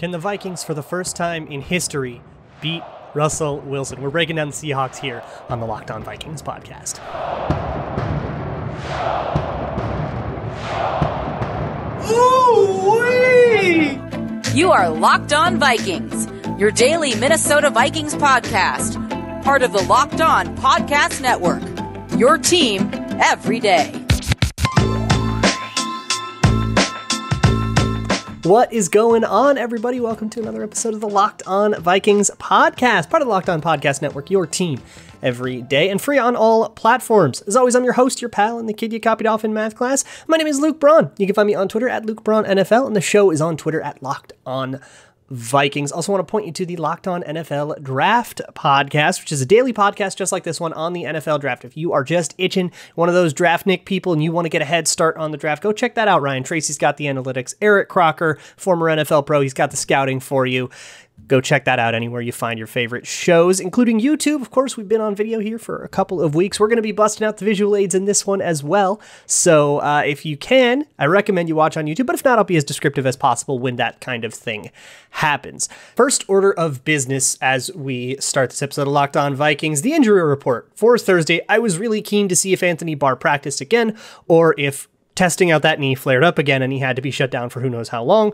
Can the Vikings, for the first time in history, beat Russell Wilson? We're breaking down the Seahawks here on the Locked On Vikings podcast. Ooh-wee! You are Locked On Vikings, your daily Minnesota Vikings podcast, part of the Locked On Podcast Network, your team every day. What is going on, everybody? Welcome to another episode of the Locked On Vikings podcast, part of the Locked On Podcast Network, your team every day, and free on all platforms. As always, I'm your host, your pal, and the kid you copied off in math class. My name is Luke Braun. You can find me on Twitter at LukeBraunNFL, and the show is on Twitter at Locked On Vikings. Also want to point you to the Locked On NFL Draft podcast, which is a daily podcast just like this one on the NFL Draft. If you are just itching, one of those draftnik people, and you want to get a head start on the draft, go check that out. Ryan Tracy's got the analytics. Eric Crocker, former NFL pro, he's got the scouting for you. Go check that out anywhere you find your favorite shows, including YouTube. Of course, we've been on video here for a couple of weeks. We're going to be busting out the visual aids in this one as well. So if you can, I recommend you watch on YouTube. But if not, I'll be as descriptive as possible when that kind of thing happens. First order of business as we start this episode of Locked On Vikings, the injury report for Thursday. I was really keen to see if Anthony Barr practiced again or if testing out that knee flared up again and he had to be shut down for who knows how long.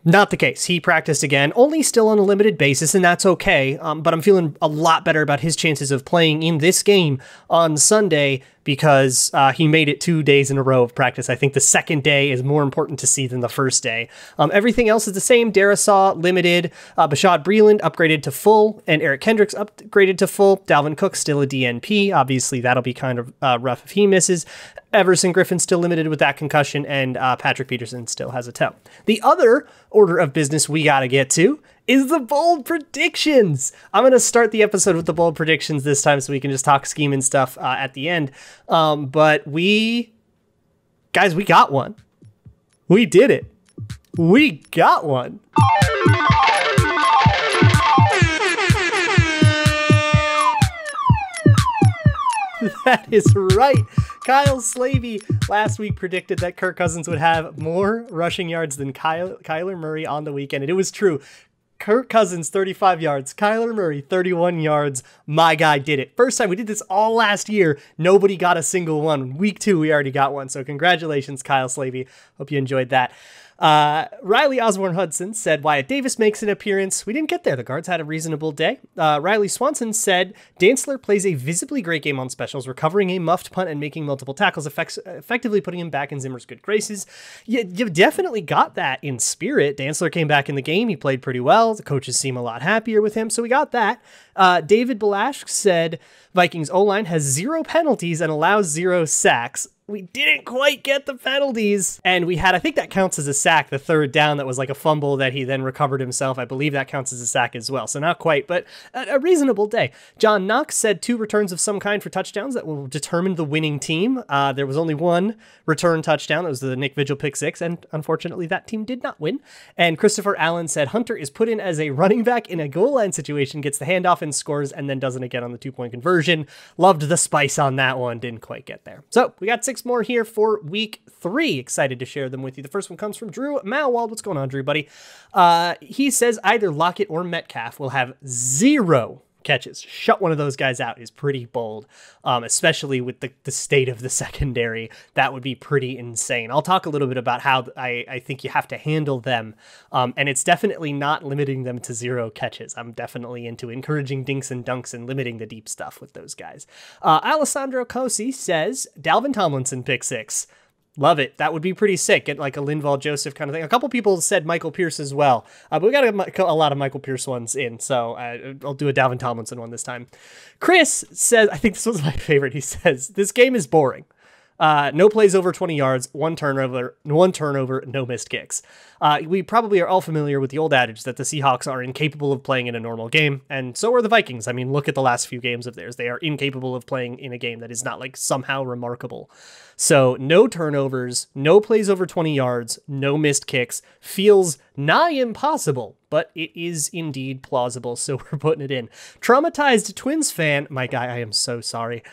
Not the case. He practiced again, only still on a limited basis, and that's okay. But I'm feeling a lot better about his chances of playing in this game on Sunday because he made it 2 days in a row of practice. I think the second day is more important to see than the first day. Everything else is the same. Darisaw limited, Bashad Breeland upgraded to full, and Eric Kendricks upgraded to full. Dalvin Cook still a DNP. Obviously, that'll be kind of rough if he misses. Everson Griffin still limited with that concussion, and Patrick Peterson still has a toe. The other order of business we got to get to is the bold predictions. I'm going to start the episode with the bold predictions this time so we can just talk scheme and stuff at the end. But we got one. We did it. We got one. That is right. Kyle Slavey last week predicted that Kirk Cousins would have more rushing yards than Kyler Murray on the weekend, and it was true. Kirk Cousins, 35 yards. Kyler Murray, 31 yards. My guy did it. First time. We did this all last year. Nobody got a single one. Week 2, we already got one. So congratulations, Kyle Slavey. Hope you enjoyed that. Riley Osborne Hudson said Wyatt Davis makes an appearance. We didn't get there. The guards had a reasonable day. Riley Swanson said Dantzler plays a visibly great game on specials, recovering a muffed punt and making multiple tackles, effectively putting him back in Zimmer's good graces. You've definitely got that in spirit. Dantzler came back in the game. He played pretty well. The coaches seem a lot happier with him. So we got that. David Balash said Vikings O-line has 0 penalties and allows 0 sacks. We didn't quite get the penalties. And we had, I think that counts as a sack, the third down that was like a fumble that he then recovered himself. I believe that counts as a sack as well. So not quite, but a reasonable day. John Knox said 2 returns of some kind for touchdowns that will determine the winning team. There was only 1 return touchdown. That was the Nick Vigil pick 6. And unfortunately, that team did not win. And Christopher Allen said Hunter is put in as a running back in a goal line situation, gets the handoff and scores, and then doesn't again on the 2-point conversion. Loved the spice on that one. Didn't quite get there. So we got 6 more here for week 3. Excited to share them with you. The first one comes from Drew Malwald. What's going on, Drew, buddy? He says either Lockett or Metcalf will have 0 catches. Shut one of those guys out is pretty bold, especially with the state of the secondary. That would be pretty insane. I'll talk a little bit about how I think you have to handle them, and it's definitely not limiting them to 0 catches. I'm definitely into encouraging dinks and dunks and limiting the deep stuff with those guys. Alessandro Cosi says Dalvin Tomlinson pick 6. Love it. That would be pretty sick. Get like a Linval Joseph kind of thing. A couple people said Michael Pierce as well, but we got a lot of Michael Pierce ones in, so I'll do a Dalvin Tomlinson one this time. Chris says, I think this was my favorite. He says, this game is boring. No plays over 20 yards, one turnover, no missed kicks. We probably are all familiar with the old adage that the Seahawks are incapable of playing in a normal game, and so are the Vikings. I mean, look at the last few games of theirs. They are incapable of playing in a game that is not like somehow remarkable. So no turnovers, no plays over 20 yards, no missed kicks feels nigh impossible, but it is indeed plausible. So we're putting it in. Traumatized Twins fan, my guy, I am so sorry.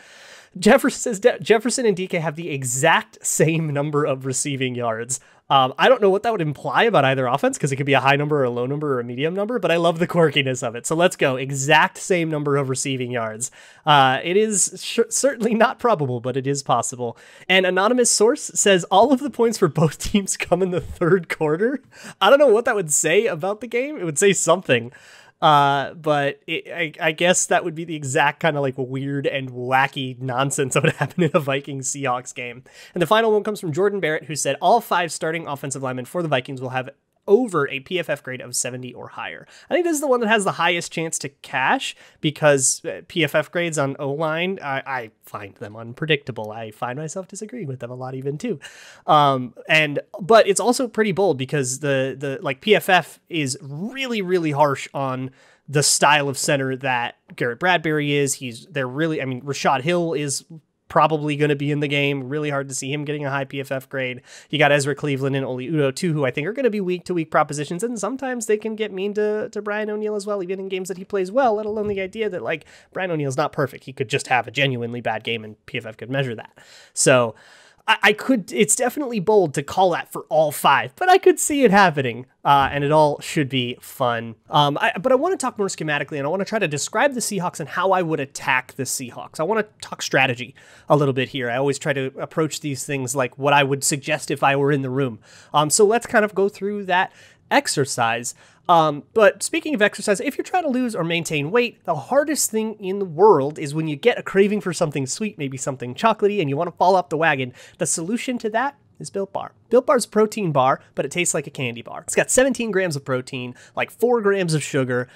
Jefferson and DK have the exact same number of receiving yards. I don't know what that would imply about either offense because it could be a high number or a low number or a medium number, but I love the quirkiness of it. So let's go. Exact same number of receiving yards. It is certainly not probable, but it is possible. An anonymous source says all of the points for both teams come in the third quarter. I don't know what that would say about the game. It would say something. But I guess that would be the exact kind of like weird and wacky nonsense that would happen in a Vikings Seahawks game. And the final one comes from Jordan Barrett, who said all 5 starting offensive linemen for the Vikings will have over a PFF grade of 70 or higher. I think this is the one that has the highest chance to cash because PFF grades on O-line, I find them unpredictable. I find myself disagreeing with them a lot even too. But it's also pretty bold because the PFF is really, really harsh on the style of center that Garrett Bradbury is. Rashad Hill is probably going to be in the game. Really hard to see him getting a high PFF grade. You got Ezra Cleveland and Oli Udoh too, who I think are going to be week-to-week propositions, and sometimes they can get mean to Brian O'Neill as well, even in games that he plays well, let alone the idea that Brian O'Neill's not perfect. He could just have a genuinely bad game and PFF could measure that. So it's definitely bold to call that for all 5, but I could see it happening, and it all should be fun. But I want to talk more schematically, and I want to try to describe the Seahawks and how I would attack the Seahawks. I want to talk strategy a little bit here. I always try to approach these things like what I would suggest if I were in the room. So let's kind of go through that exercise. But speaking of exercise, if you're trying to lose or maintain weight, the hardest thing in the world is when you get a craving for something sweet, maybe something chocolatey, and you want to fall off the wagon. The solution to that is Built Bar. Built Bar's a protein bar, but it tastes like a candy bar. It's got 17 grams of protein, 4 grams of sugar,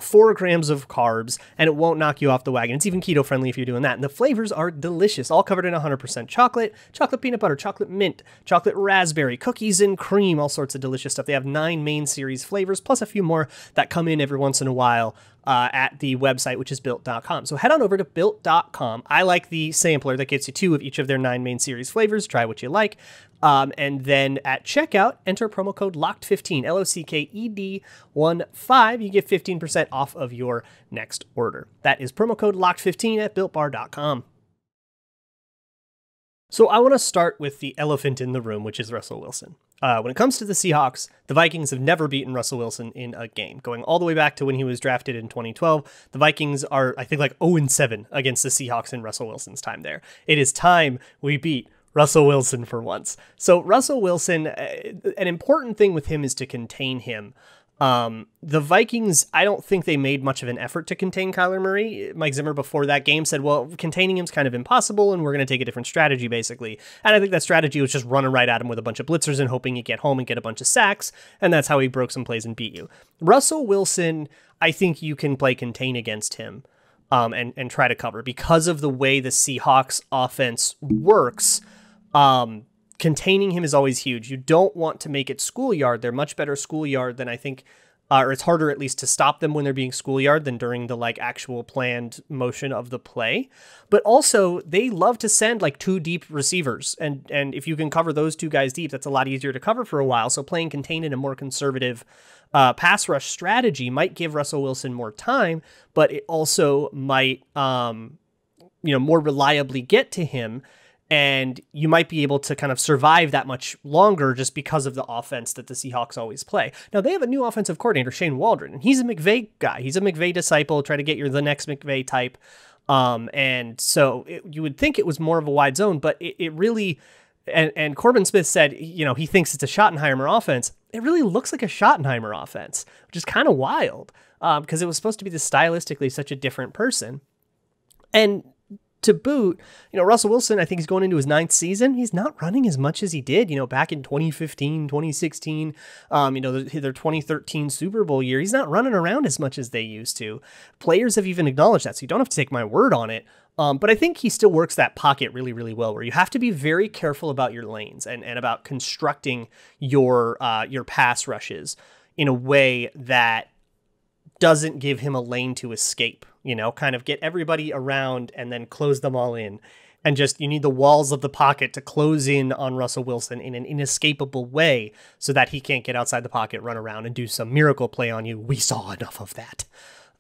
4 grams of carbs, and it won't knock you off the wagon. It's even keto friendly if you're doing that. And the flavors are delicious, all covered in 100% chocolate, chocolate peanut butter, chocolate mint, chocolate raspberry, cookies and cream, all sorts of delicious stuff. They have 9 main series flavors, plus a few more that come in every once in a while at the website, which is built.com. So head on over to built.com. I like the sampler that gets you 2 of each of their 9 main series flavors. Try what you like. And then at checkout, enter promo code LOCKED15, LOCKED15. You get 15% off of your next order. That is promo code LOCKED15 at builtbar.com. So I want to start with the elephant in the room, which is Russell Wilson. When it comes to the Seahawks, the Vikings have never beaten Russell Wilson in a game. Going all the way back to when he was drafted in 2012, the Vikings are, I think, 0-7 against the Seahawks in Russell Wilson's time there. It is time we beat Russell Wilson for once. So Russell Wilson, an important thing with him is to contain him. The Vikings, I don't think they made much of an effort to contain Kyler Murray. Mike Zimmer before that game said, well, containing him's kind of impossible and we're going to take a different strategy, basically. And I think that strategy was just running right at him with a bunch of blitzers and hoping he'd get home and get a bunch of sacks. And that's how he broke some plays and beat you. Russell Wilson, I think you can play contain against him. And try to cover because of the way the Seahawks offense works. Containing him is always huge. You don't want to make it schoolyard. They're much better schoolyard than I think, or it's harder at least to stop them when they're being schoolyard than during the actual planned motion of the play. But also they love to send 2 deep receivers. And if you can cover those 2 guys deep, that's a lot easier to cover for a while. So playing contain in a more conservative pass rush strategy might give Russell Wilson more time, but it also might, more reliably get to him. And you might be able to kind of survive that much longer just because of the offense that the Seahawks always play. Now, they have a new offensive coordinator, Shane Waldron, and he's a McVay guy. He's a McVay disciple, try to get the next McVay type. And so you would think it was more of a wide zone, but it really, and Corbin Smith said, he thinks it's a Schottenheimer offense. It really looks like a Schottenheimer offense, which is kind of wild because it was supposed to be stylistically such a different person. And to boot, Russell Wilson, I think he's going into his 9th season. He's not running as much as he did, back in 2015, 2016, their 2013 Super Bowl year. He's not running around as much as they used to. Players have even acknowledged that, so you don't have to take my word on it. But I think he still works that pocket really, really well, where you have to be very careful about your lanes and about constructing your pass rushes in a way that doesn't give him a lane to escape. Kind of get everybody around and then close them all in. And you need the walls of the pocket to close in on Russell Wilson in an inescapable way so that he can't get outside the pocket, run around, and do some miracle play on you. We saw enough of that.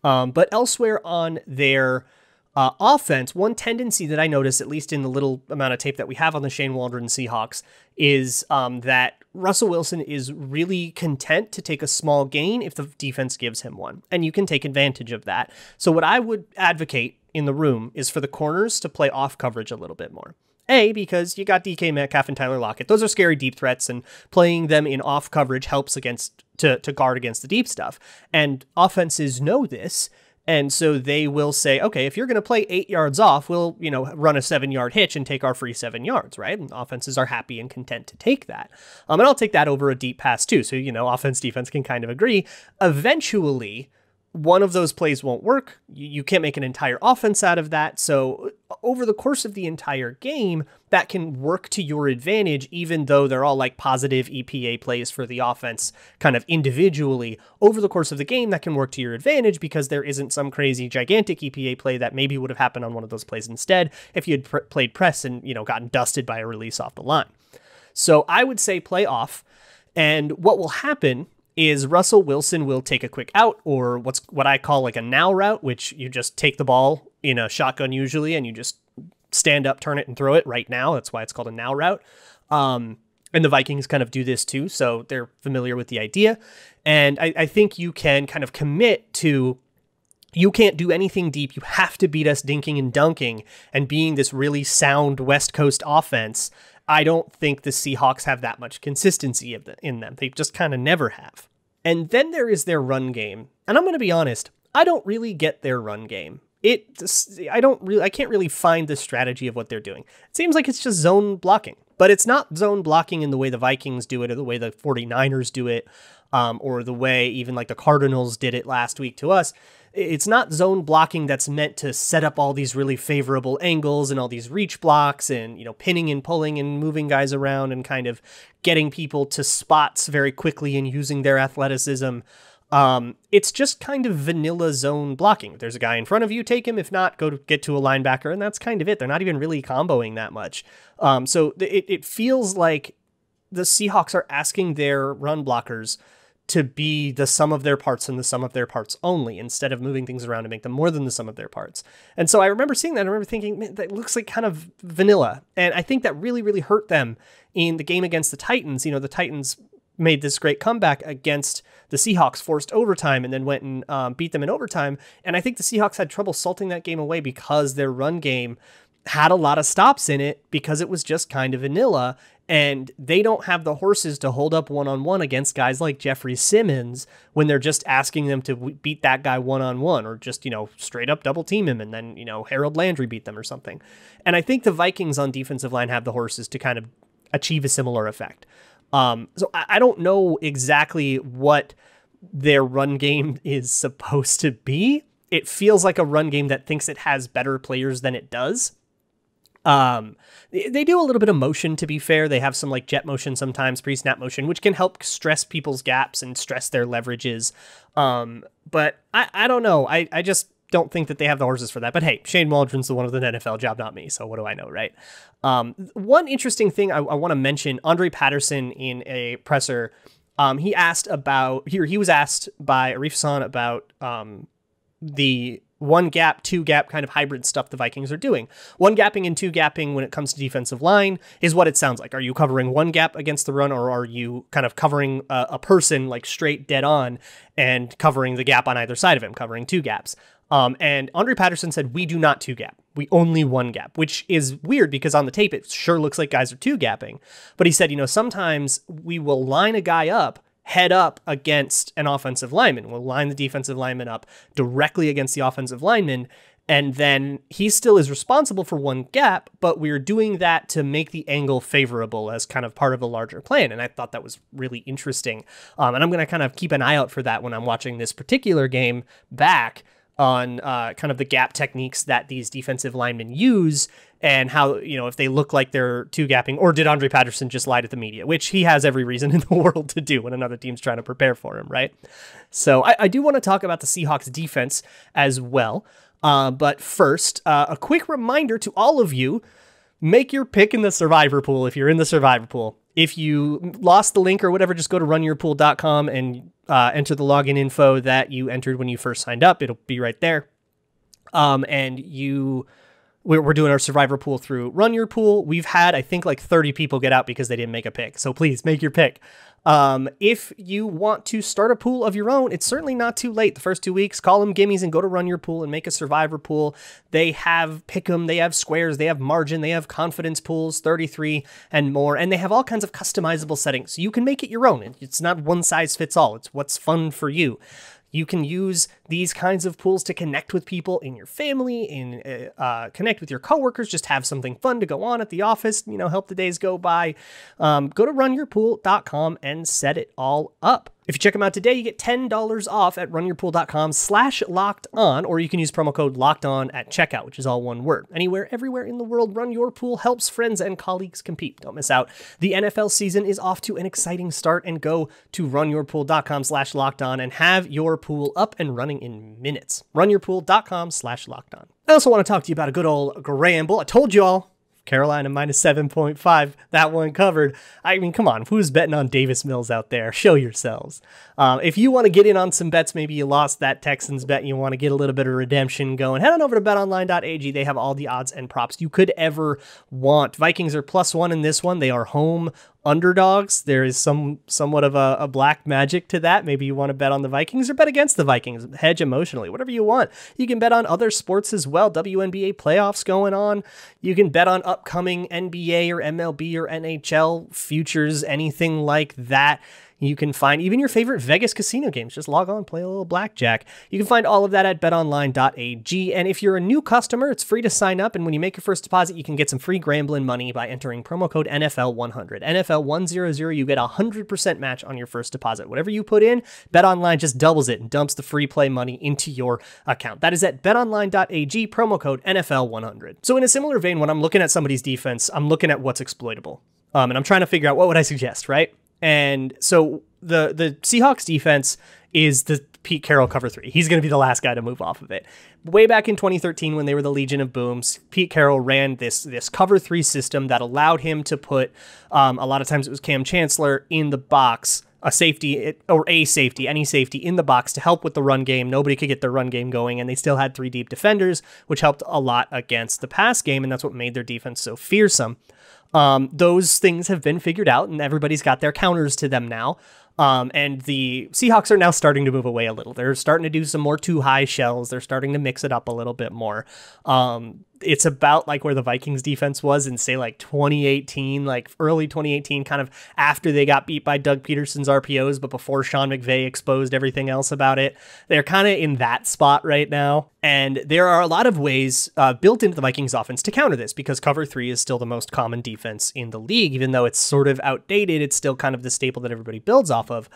But elsewhere on their Offense, one tendency that I notice, at least in the little amount of tape that we have on the Shane Waldron Seahawks, is that Russell Wilson is really content to take a small gain if the defense gives him one, and you can take advantage of that. So what I would advocate in the room is for the corners to play off coverage a little bit more. Because you got D.K. Metcalf and Tyler Lockett. Those are scary deep threats, and playing them in off coverage helps to guard against the deep stuff. And offenses know this. And so they will say, okay, if you're going to play 8 yards off, we'll, run a 7-yard hitch and take our free 7 yards, right? And offenses are happy and content to take that. And I'll take that over a deep pass too. So, offense, defense can kind of agree. Eventually, one of those plays won't work. You can't make an entire offense out of that. So over the course of the entire game, that can work to your advantage, even though they're all like positive EPA plays for the offense kind of individually. Over the course of the game, that can work to your advantage because there isn't some crazy gigantic EPA play that maybe would have happened on one of those plays instead if you had played press and, gotten dusted by a release off the line. So I would say play off. And what will happen is Russell Wilson will take a quick out, or what I call like a now route, which you just take the ball in a shotgun usually, and you just stand up, turn it, and throw it right now. That's why it's called a now route. And the Vikings kind of do this too, so they're familiar with the idea. And I think you can kind of commit to, you can't do anything deep. You have to beat us dinking and dunking and being this really sound West Coast offense. I don't think the Seahawks have that much consistency in them. They just kind of never have. And then there is their run game. And I'm going to be honest, I don't really get their run game. I can't really find the strategy of what they're doing. It seems like it's just zone blocking, but it's not zone blocking in the way the Vikings do it, or the way the 49ers do it, or the way even like the Cardinals did it last week to us. It's not zone blocking that's meant to set up all these really favorable angles and all these reach blocks and, pinning and pulling and moving guys around and kind of getting people to spots very quickly and using their athleticism. It's just kind of vanilla zone blocking. If there's a guy in front of you, take him. If not, get to a linebacker, and that's kind of it. They're not even really comboing that much. So it feels like the Seahawks are asking their run blockers to be the sum of their parts and the sum of their parts only, instead of moving things around to make them more than the sum of their parts. And so I remember seeing that. I remember thinking, man, that looks like kind of vanilla. And I think that really, really hurt them in the game against the Titans. The Titans made this great comeback against the Seahawks, forced overtime, and then went and beat them in overtime. And I think the Seahawks had trouble salting that game away because their run game had a lot of stops in it because it was just kind of vanilla. And they don't have the horses to hold up one-on-one against guys like Jeffrey Simmons when they're just asking them to beat that guy one-on-one, or just, straight up double team him and then, Harold Landry beat them or something. And I think the Vikings on defensive line have the horses to kind of achieve a similar effect. So I don't know exactly what their run game is supposed to be. It feels like a run game that thinks it has better players than it does. They do a little bit of motion, to be fair. They have some like jet motion sometimes, pre-snap motion, which can help stress people's gaps and stress their leverages. But I don't know. I just don't think that they have the horses for that. But hey, Shane Waldron's the one with an NFL job, not me. So what do I know, right? One interesting thing I want to mention, Andre Patterson in a presser, he was asked by Arif Hassan about the one gap, two gap kind of hybrid stuff the Vikings are doing. One gapping and two gapping when it comes to defensive line is what it sounds like. Are you covering one gap against the run, or are you kind of covering a person like straight dead on and covering the gap on either side of him, covering two gaps? And Andre Patterson said, we do not two gap. We only one gap, which is weird because on the tape, it sure looks like guys are two gapping. But he said, sometimes we will line a guy up head up against an offensive lineman. We'll line the defensive lineman up directly against the offensive lineman, and then he still is responsible for one gap, but we're doing that to make the angle favorable as kind of part of a larger plan. And I thought that was really interesting. And I'm going to kind of keep an eye out for that when I'm watching this particular game back on kind of the gap techniques that these defensive linemen use, and how, if they look like they're two gapping, or did Andre Patterson just lie to the media, which he has every reason in the world to do when another team's trying to prepare for him, right? So I do want to talk about the Seahawks defense as well. But first, a quick reminder to all of you, make your pick in the survivor pool if you're in the survivor pool. If you lost the link or whatever, just go to runyourpool.com and enter the login info that you entered when you first signed up. It'll be right there. And we're doing our survivor pool through Run Your Pool. We've had, I think, like 30 people get out because they didn't make a pick. So please make your pick. If you want to start a pool of your own, it's certainly not too late. The first 2 weeks, call them gimmies and go to Run Your Pool and make a survivor pool. They have pick'em, they have squares, they have margin, they have confidence pools, 33 and more, and they have all kinds of customizable settings. So you can make it your own. It's not one size fits all. It's what's fun for you. You can use these kinds of pools to connect with people in your family, connect with your coworkers, just have something fun to go on at the office, help the days go by. Go to runyourpool.com and set it all up. If you check them out today, you get $10 off at runyourpool.com/lockedon, or you can use promo code LOCKEDON at checkout, which is all one word. Anywhere, everywhere in the world, Run Your Pool helps friends and colleagues compete. Don't miss out. The NFL season is off to an exciting start, and go to runyourpool.com/lockedon and have your pool up and running in minutes. Runyourpool.com/lockedon. I also want to talk to you about a good old Gramble. I told you all. Carolina minus 7.5. That one covered. I mean, come on. Who's betting on Davis Mills out there? Show yourselves. If you want to get in on some bets, maybe you lost that Texans bet and you want to get a little bit of redemption going, head on over to betonline.ag. They have all the odds and props you could ever want. Vikings are +1 in this one. They are home underdogs. There is somewhat of a black magic to that. Maybe you want to bet on the Vikings or bet against the Vikings, hedge emotionally, whatever you want. You can bet on other sports as well. WNBA playoffs going on. You can bet on upcoming NBA or MLB or NHL futures, anything like that. You can find even your favorite Vegas casino games. Just log on, play a little blackjack. You can find all of that at betonline.ag. And if you're a new customer, it's free to sign up. And when you make your first deposit, you can get some free Gramblin' money by entering promo code NFL100. NFL100, you get a 100% match on your first deposit. Whatever you put in, BetOnline just doubles it and dumps the free play money into your account. That is at betonline.ag, promo code NFL100. So in a similar vein, when I'm looking at somebody's defense, I'm looking at what's exploitable. And I'm trying to figure out what would I suggest, right? And so the Seahawks defense is the Pete Carroll cover 3. He's going to be the last guy to move off of it. Way back in 2013, when they were the Legion of Booms, Pete Carroll ran this cover 3 system that allowed him to put, a lot of times it was Cam Chancellor in the box, any safety in the box to help with the run game. Nobody could get their run game going, and they still had 3 deep defenders, which helped a lot against the pass game, and that's what made their defense so fearsome. Those things have been figured out, and everybody's got their counters to them now. And the Seahawks are now starting to move away a little. They're starting to do some more too high shells. They're starting to mix it up a little bit more. It's about like where the Vikings defense was in, say, like 2018, like early 2018, kind of after they got beat by Doug Peterson's RPOs, but before Sean McVay exposed everything else about it. They're kind of in that spot right now. And there are a lot of ways built into the Vikings offense to counter this, because cover 3 is still the most common defense in the league. Even though it's sort of outdated, it's still kind of the staple that everybody builds off of.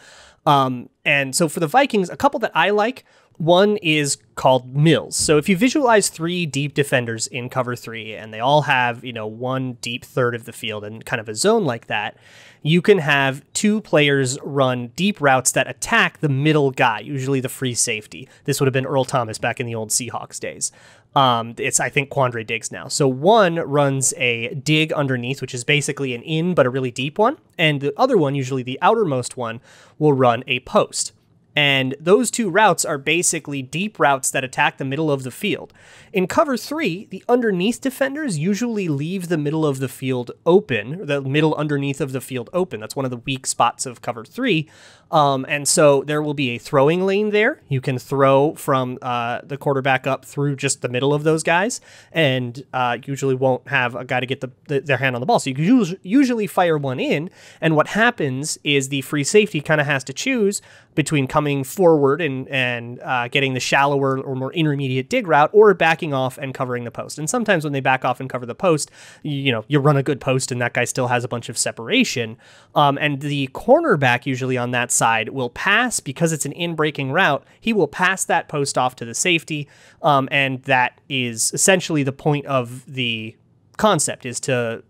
And so for the Vikings, a couple that I like, one is called Mills. So if you visualize 3 deep defenders in cover 3, and they all have, one deep third of the field and kind of a zone like that, you can have 2 players run deep routes that attack the middle guy, usually the free safety. This would have been Earl Thomas back in the old Seahawks days. It's, I think, Quandre Diggs now. So one runs a dig underneath, which is basically an in, but a really deep one. And the other one, usually the outermost one, will run a post. And those 2 routes are basically deep routes that attack the middle of the field. In cover 3, the underneath defenders usually leave the middle of the field open, the middle underneath of the field open. That's one of the weak spots of cover 3. And so there will be a throwing lane there. You can throw from the quarterback up through just the middle of those guys, and usually won't have a guy to get their hand on the ball. So you can usually fire one in, and what happens is the free safety kind of has to choose between coming forward and getting the shallower or more intermediate dig route, or backing off and covering the post. And sometimes when they back off and cover the post, you run a good post and that guy still has a bunch of separation. And the cornerback usually on that side will pass, because it's an in-breaking route, he will pass that post off to the safety. And that is essentially the point of the concept, is to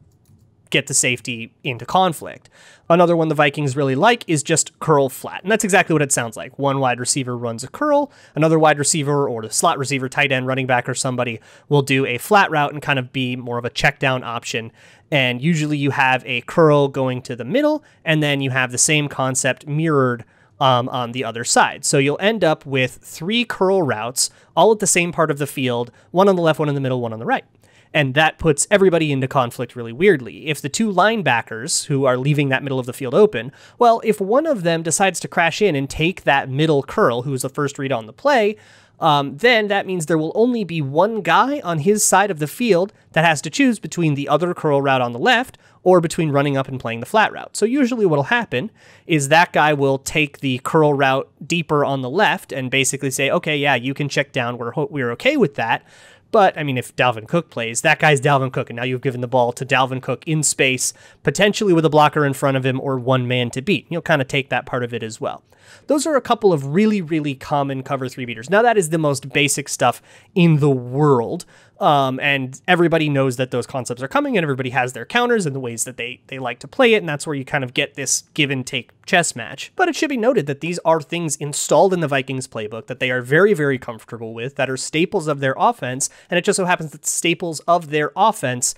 get the safety into conflict. Another one the Vikings really like is just curl flat. And that's exactly what it sounds like. One wide receiver runs a curl, another wide receiver or the slot receiver, tight end, running back, or somebody will do a flat route and kind of be more of a check down option. And usually you have a curl going to the middle, and then you have the same concept mirrored on the other side. So you'll end up with 3 curl routes, all at the same part of the field, one on the left, one in the middle, one on the right. And that puts everybody into conflict really weirdly. If the 2 linebackers who are leaving that middle of the field open, well, if one of them decides to crash in and take that middle curl, who's the first read on the play, then that means there will only be one guy on his side of the field that has to choose between the other curl route on the left or between running up and playing the flat route. So usually what'll happen is that guy will take the curl route deeper on the left and basically say, okay, yeah, you can check down. We're okay with that. But, I mean, if Dalvin Cook plays, that guy's Dalvin Cook, and now you've given the ball to Dalvin Cook in space, potentially with a blocker in front of him or one man to beat. You'll kind of take that part of it as well. Those are a couple of really, really common cover 3 beaters. Now, that is the most basic stuff in the world, and everybody knows that those concepts are coming, and everybody has their counters and the ways that they like to play it, and that's where you kind of get this give-and-take chess match. But it should be noted that these are things installed in the Vikings playbook that they are very, very comfortable with, that are staples of their offense, and it just so happens that staples of their offense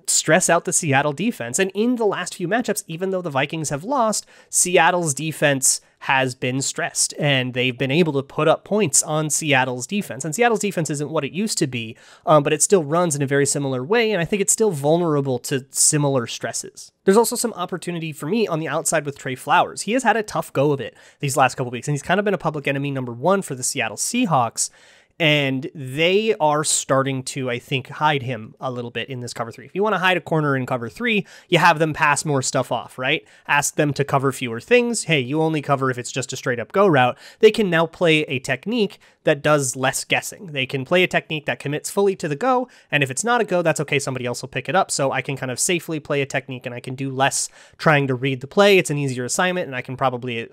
stress out the Seattle defense. And in the last few matchups, even though the Vikings have lost, Seattle's defense has been stressed, and they've been able to put up points on Seattle's defense. And Seattle's defense isn't what it used to be, but it still runs in a very similar way, and I think it's still vulnerable to similar stresses. There's also some opportunity for me on the outside with Trey Flowers. He has had a tough go of it these last couple weeks, and he's kind of been a public enemy number 1 for the Seattle Seahawks. And they are starting to, I think, hide him a little bit in this cover 3. If you want to hide a corner in cover 3, you have them pass more stuff off, right? Ask them to cover fewer things. Hey, you only cover if it's just a straight up go route. They can now play a technique that does less guessing. They can play a technique that commits fully to the go, and if it's not a go, that's okay. Somebody else will pick it up. So I can kind of safely play a technique, and I can do less trying to read the play. It's an easier assignment, and I can probably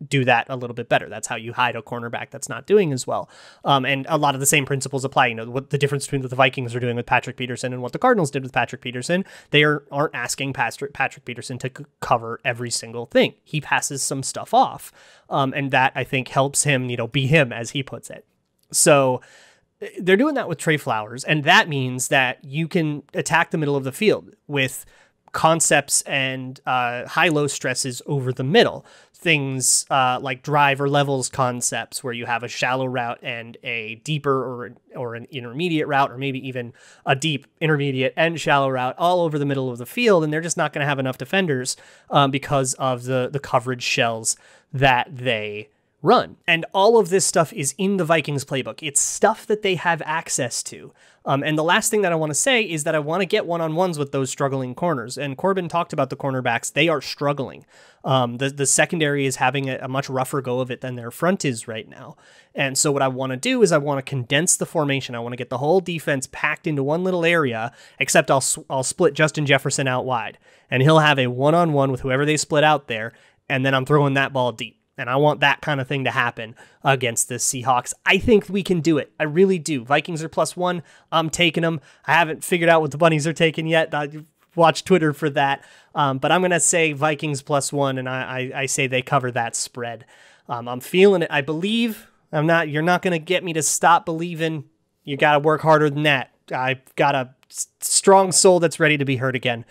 do that a little bit better. That's how you hide a cornerback that's not doing as well. And a lot of the same principles apply. You know, what the difference between what the Vikings are doing with Patrick Peterson and what the Cardinals did with Patrick Peterson, they aren't asking Patrick Peterson to cover every single thing. He passes some stuff off. And that, I think, helps him, be him, as he puts it. So they're doing that with Trey Flowers, and that means that you can attack the middle of the field with concepts and high-low stresses over the middle. Things like drive or levels concepts, where you have a shallow route and a deeper or an intermediate route, or maybe even a deep, intermediate, and shallow route all over the middle of the field, and they're just not going to have enough defenders because of the coverage shells that they run. And all of this stuff is in the Vikings playbook. It's stuff that they have access to. And the last thing that I want to say is that I want to get one-on-ones with those struggling corners. And Corbin talked about the cornerbacks. They are struggling. The secondary is having a much rougher go of it than their front is right now. And so what I want to do is I want to condense the formation. I want to get the whole defense packed into one little area, except I'll split Justin Jefferson out wide. And he'll have a one-on-one with whoever they split out there. And then I'm throwing that ball deep. And I want that kind of thing to happen against the Seahawks. I think we can do it. I really do. Vikings are +1. I'm taking them. I haven't figured out what the bunnies are taking yet. I watch Twitter for that. But I'm going to say Vikings +1, and I say they cover that spread. I'm feeling it. I believe. You're not going to get me to stop believing. You got to work harder than that. I've got a strong soul that's ready to be hurt again.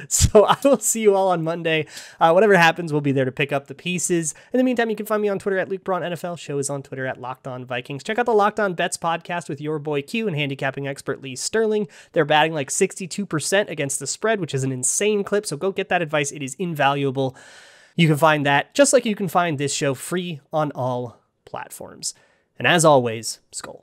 So I will see you all on Monday. Whatever happens, we'll be there to pick up the pieces. In the meantime, you can find me on Twitter at Luke Braun NFL. Show is on Twitter at Locked On Vikings. Check out the Locked On Bets podcast with your boy Q and handicapping expert Lee Sterling. They're batting like 62% against the spread, which is an insane clip. So go get that advice. It is invaluable. You can find that, just like you can find this show, free on all platforms. And as always, Skol.